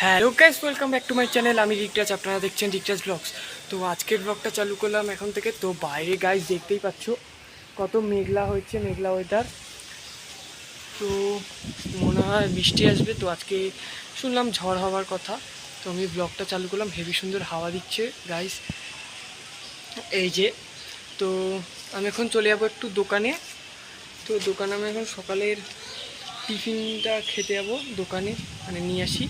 Hello guys, welcome back to my channel. আমি রিকটাজ, আপনারা দেখছেন রিকটাজ ব্লগস। তো আজকের ব্লগটা চালু করলাম এখন থেকে। তো বাইরে গাইস দেখতেই পাচ্ছ কত মেঘলা হচ্ছে, মেঘলা ওয়েদার। তো মনে হয় বৃষ্টি আসবে। তো আজকে শুনলাম ঝড় হওয়ার কথা। তো আমি ব্লগটা চালু করলাম, হেভি সুন্দর হাওয়া দিচ্ছে গাইস। এই যে, তো আমি এখন চলে যাবো একটু দোকানে। তো দোকানে আমি এখন সকালের টিফিনটা খেতে যাবো দোকানে, মানে নিয়ে আসি।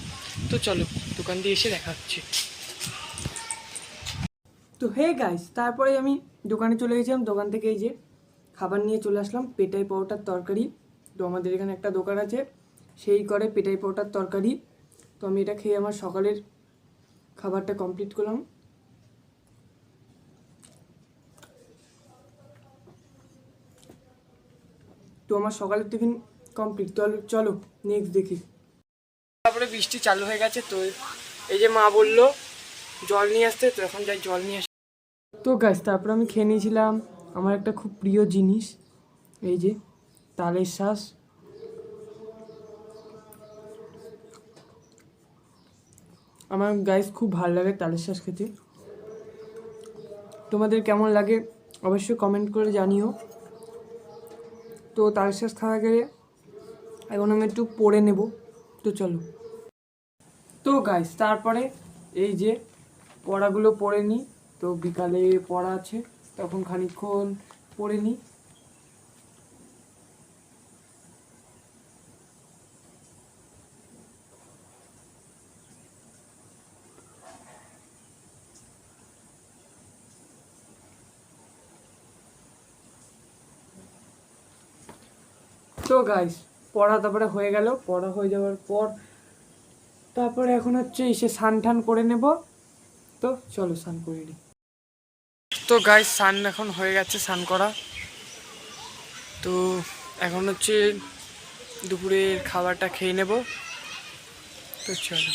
তো চলো দোকান দিয়ে এসে দেখা হচ্ছে। তো হে গাইস, তারপরে আমি দোকানে চলে গেছিলাম। দোকান থেকে এই যে খাবার নিয়ে চলে আসলাম, পেটাই পরোটার তরকারি। তো আমাদের এখানে একটা দোকান আছে, সেই করে পেটাই পরোটার তরকারি। তো আমি এটা খেয়ে আমার সকালের খাবারটা কমপ্লিট করলাম। তো আমার সকালের টিফিন কমপ্লিট। চলো নেক্সট দেখি। তারপরে বৃষ্টি চালু হয়ে গেছে। তো এই যে মা বললো জল নিয়ে আসতে, তো এখন যাই জল নিয়ে আসি। তো গাছ তারপরে আমি খেয়ে নিয়েছিলাম আমার একটা খুব প্রিয় জিনিস, এই যে তালের শ্বাস। আমার গাইস খুব ভালো লাগে তালের শ্বাস খেতে। তোমাদের কেমন লাগে অবশ্যই কমেন্ট করে জানিও। তো তালের শ্বাস খাওয়া গেলে এখন আমি একটু পড়ে নেব। তো চলো। তো গাইস তারপরে এই যে পড়াগুলো পড়ে নিই। তো বিকালে পড়া আছে, তখন খানিকক্ষণ পড়ে নিই। তো গাইস পড়া তারপরে হয়ে গেল। পড়া হয়ে যাওয়ার পর তারপরে এখন হচ্ছে এসে স্নান টান করে নেব। তো চলো স্নান করে নিই। তো গাইস স্নান এখন হয়ে গেছে, স্নান করা। তো এখন হচ্ছে দুপুরের খাবারটা খেয়ে নেব। তো চলো।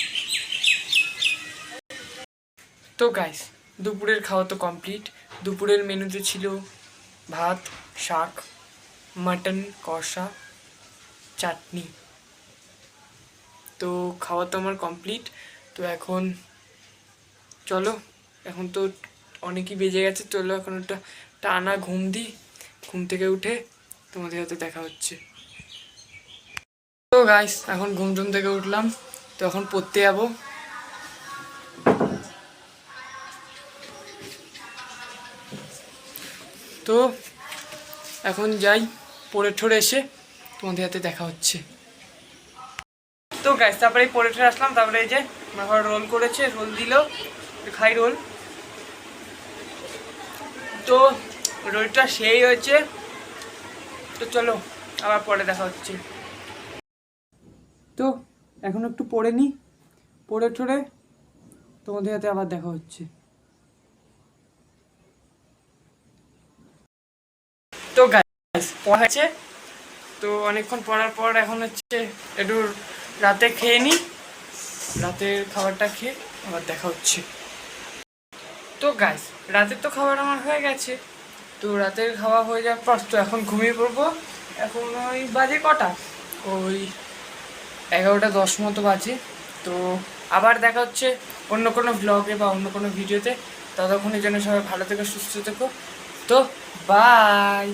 তো গাইস দুপুরের খাওয়া তো কমপ্লিট। দুপুরের মেনুতে ছিল ভাত, শাক, মাটন কষা, চাটনি। তো খাওয়া তো আমার কমপ্লিট। তো এখন চলো, এখন তো অনেকই বেজে গেছে। চলো এখন একটা টানা ঘুম দিই। ঘুম থেকে উঠে তোমাদের সাথে দেখা হচ্ছে। তো গাইস এখন ঘুম থেকে উঠলাম। তো এখন পড়তে যাবো। তো এখন যাই, পড়ে ঠরে এসে তোমাদের সাথে দেখা হচ্ছে। তো গাইস তারপরে পড়ে ঠরে আসলাম। তারপরে এই যে আমার রোল করেছে, রোল দিল, খাই রোল। তো রোলটা সেই হয়েছে। তো চলো আবার পরে দেখা হচ্ছে। তো এখন একটু পড়ে নিই, পড়ে ঠরে তোমাদের সাথে আবার দেখা হচ্ছে। তো গাইস পড়া হচ্ছে। তো অনেকক্ষণ পড়ার পর এখন হচ্ছে একটু রাতে খেয়ে নিই। রাতের খাবারটা খেয়ে আবার দেখা হচ্ছে। তো গাইস রাতের তো খাবার আমার হয়ে গেছে। তো রাতের খাওয়া হয়ে যাওয়ার পর তো এখন ঘুমিয়ে পড়বো। এখন ওই বাজে কটা, ওই 11:10 মতো বাজে। তো আবার দেখা হচ্ছে অন্য কোনো ব্লগে বা অন্য কোনো ভিডিওতে। ততক্ষণের জন্য সবাই ভালো থেকো, সুস্থ থেকো। তো বাই।